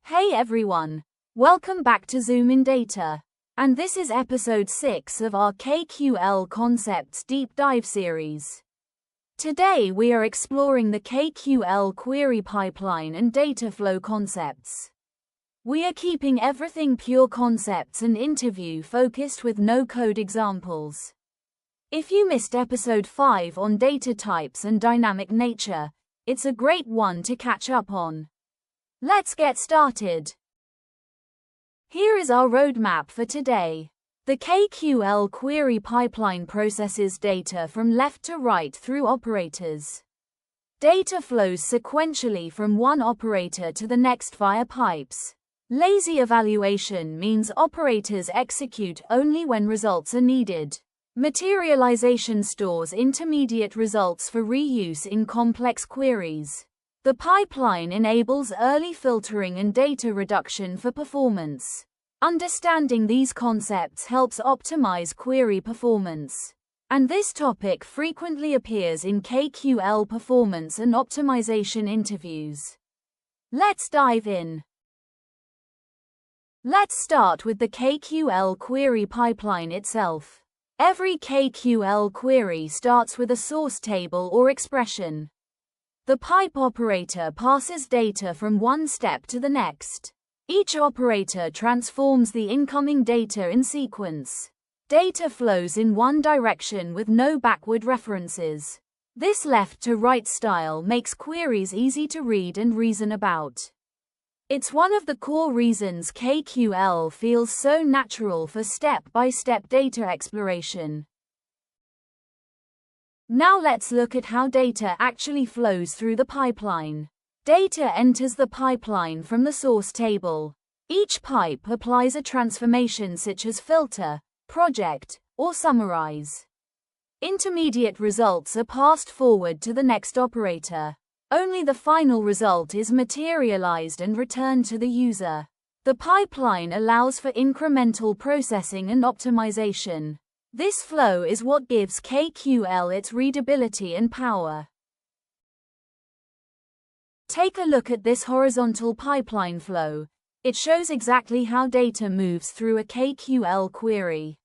Hey everyone! Welcome back to ZoomInData. And this is episode 6 of our KQL Concepts Deep Dive series. Today we are exploring the KQL query pipeline and data flow concepts. We are keeping everything pure concepts and interview focused with no code examples. If you missed episode 5 on data types and dynamic nature, it's a great one to catch up on. Let's get started. Here is our roadmap for today. The KQL query pipeline processes data from left to right through operators. Data flows sequentially from one operator to the next via pipes. Lazy evaluation means operators execute only when results are needed. Materialization stores intermediate results for reuse in complex queries. The pipeline enables early filtering and data reduction for performance. Understanding these concepts helps optimize query performance. And this topic frequently appears in KQL performance and optimization interviews. Let's dive in. Let's start with the KQL query pipeline itself. Every KQL query starts with a source table or expression. The pipe operator passes data from one step to the next. Each operator transforms the incoming data in sequence. Data flows in one direction with no backward references. This left-to-right style makes queries easy to read and reason about. It's one of the core reasons KQL feels so natural for step-by-step data exploration. Now let's look at how data actually flows through the pipeline. Data enters the pipeline from the source table. Each pipe applies a transformation such as filter, project, or summarize. Intermediate results are passed forward to the next operator. Only the final result is materialized and returned to the user. The pipeline allows for incremental processing and optimization. This flow is what gives KQL its readability and power. Take a look at this horizontal pipeline flow. It shows exactly how data moves through a KQL query.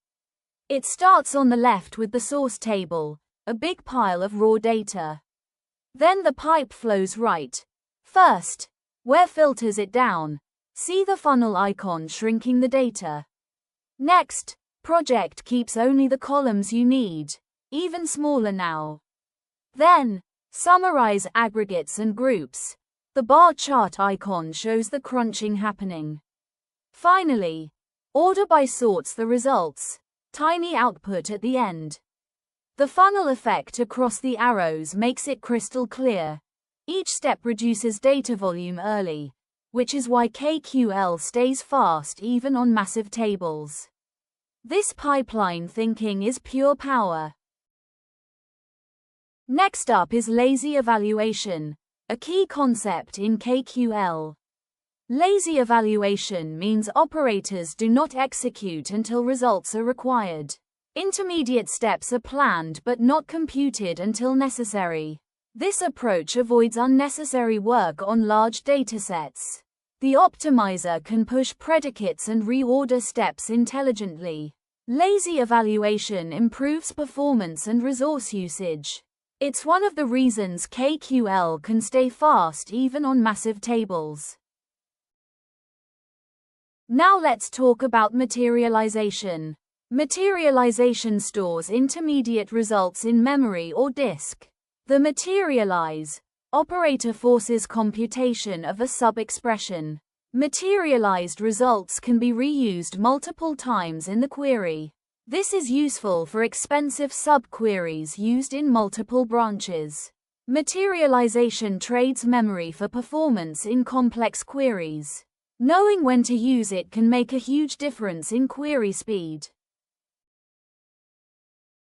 It starts on the left with the source table, a big pile of raw data. Then the pipe flows right. First, where filters it down. See the funnel icon shrinking the data. Next, project keeps only the columns you need, even smaller now. Then, summarize aggregates and groups. The bar chart icon shows the crunching happening. Finally, order by sorts the results, tiny output at the end. The funnel effect across the arrows makes it crystal clear. Each step reduces data volume early, which is why KQL stays fast even on massive tables. This pipeline thinking is pure power. Next up is lazy evaluation, a key concept in KQL. Lazy evaluation means operators do not execute until results are required. Intermediate steps are planned but not computed until necessary. This approach avoids unnecessary work on large datasets. The optimizer can push predicates and reorder steps intelligently. Lazy evaluation improves performance and resource usage. It's one of the reasons KQL can stay fast even on massive tables. Now let's talk about materialization. Materialization stores intermediate results in memory or disk. The materialize operator forces computation of a sub-expression. Materialized results can be reused multiple times in the query. This is useful for expensive sub-queries used in multiple branches. Materialization trades memory for performance in complex queries. Knowing when to use it can make a huge difference in query speed.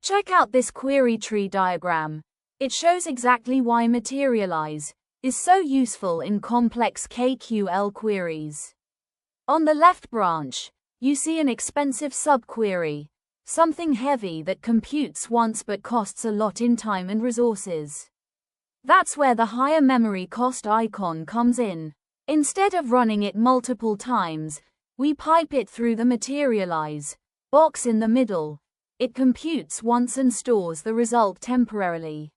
Check out this query tree diagram. It shows exactly why materialize is so useful in complex KQL queries. On the left branch, you see an expensive subquery, something heavy that computes once but costs a lot in time and resources. That's where the higher memory cost icon comes in. Instead of running it multiple times, we pipe it through the materialize box in the middle. It computes once and stores the result temporarily.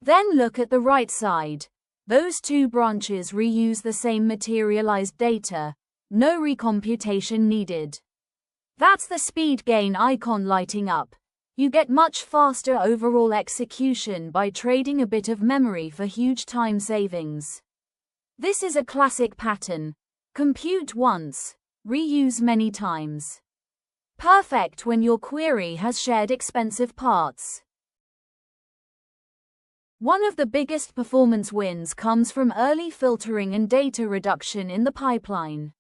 Then look at the right side. Those two branches reuse the same materialized data. No recomputation needed. That's the speed gain icon lighting up. You get much faster overall execution by trading a bit of memory for huge time savings. This is a classic pattern. Compute once, reuse many times. Perfect when your query has shared expensive parts. One of the biggest performance wins comes from early filtering and data reduction in the pipeline.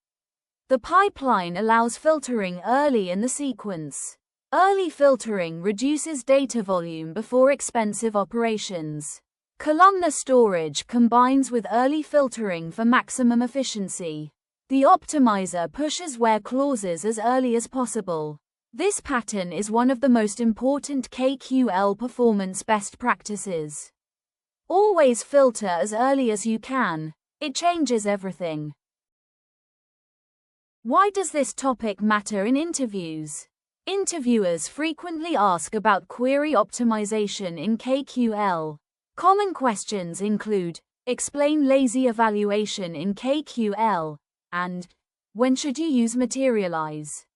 The pipeline allows filtering early in the sequence. Early filtering reduces data volume before expensive operations. Columnar storage combines with early filtering for maximum efficiency. The optimizer pushes where clauses as early as possible. This pattern is one of the most important KQL performance best practices. Always filter as early as you can. It changes everything. Why does this topic matter in interviews? Interviewers frequently ask about query optimization in KQL. Common questions include, explain lazy evaluation in KQL, and when should you use materialize?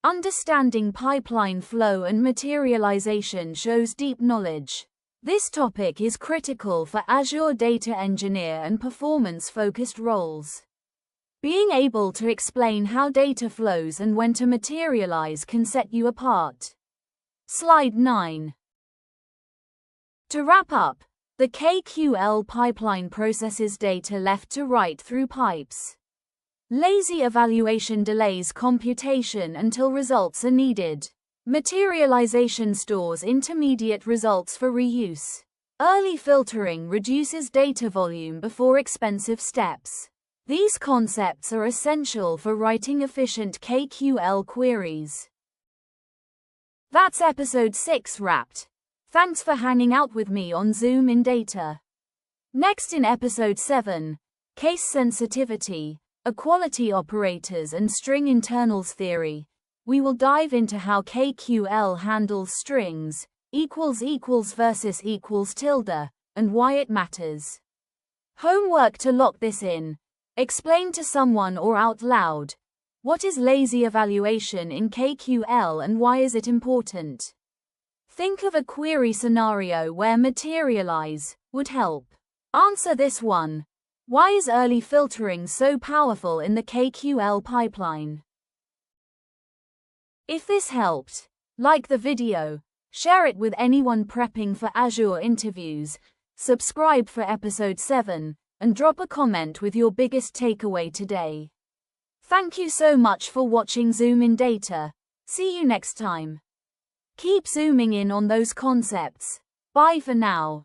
Understanding pipeline flow and materialization shows deep knowledge. This topic is critical for Azure data engineer and performance-focused roles. Being able to explain how data flows and when to materialize can set you apart. Slide 9. To wrap up, the KQL pipeline processes data left to right through pipes. Lazy evaluation delays computation until results are needed. Materialization stores intermediate results for reuse. Early filtering reduces data volume before expensive steps. These concepts are essential for writing efficient KQL queries. That's episode 6 wrapped. Thanks for hanging out with me on ZoomInData. Next in episode 7, case sensitivity, equality operators and string internals theory, we will dive into how KQL handles strings, versus tilde, and why it matters. Homework to lock this in. Explain to someone or out loud. What is lazy evaluation in KQL and why is it important? Think of a query scenario where materialize would help. Answer this one. Why is early filtering so powerful in the KQL pipeline? If this helped, like the video, share it with anyone prepping for Azure interviews, subscribe for episode 7, and drop a comment with your biggest takeaway today. Thank you so much for watching ZoomInData. See you next time. Keep zooming in on those concepts. Bye for now.